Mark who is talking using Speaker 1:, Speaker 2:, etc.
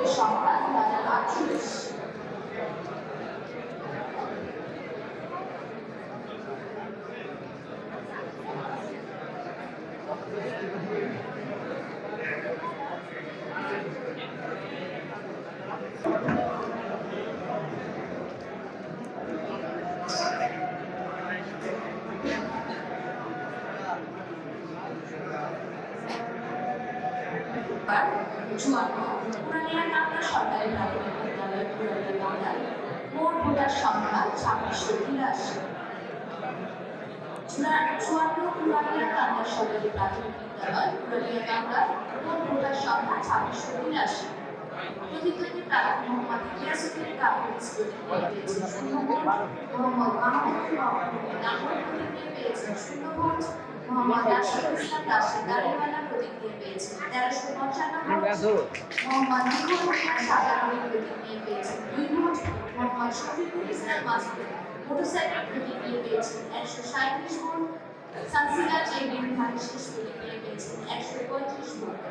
Speaker 1: প্রতিযোগী সংখ্যা 2048। পুরানিয়া কান্দা সরকারি প্রাথমিক বিদ্যালয় পুরানিয়া কান্দার মোট ভোটার সংখ্যা 2683। পুরানিয়া কান্দা সরকারি প্রাথমিক বিদ্যালয় পুরানিয়া কান্দার মোট ভোটার সংখ্যা 2683। প্রতিদ্বন্দ্বী প্রার্থী মোহাম্মদ ইলিয়াসউদ্দিন কাপুর পেয়েছেন 0 ভোট, মোহাম্মদ মাহমুদুর রহমান প্রতীক পেয়েছেন 0 ভোট, মোহাম্মদ রাশিদুল ইসলাম রাশিদ দাঁড়িওয়ালা প্রতীক পেয়েছেন 1355 ভোট, মোহাম্মদ নিখুন সাদারবি প্রতীক পেয়েছেন 2 ভোট, মোহাম্মদ শফিকুল ইসলাম মাসুদ মোটরসাইকেল প্রতীক পেয়েছেন 137 ভোট, সানসিলা জেবিন ভাগশেষ প্রতীক পেয়েছেন 135 ভোট।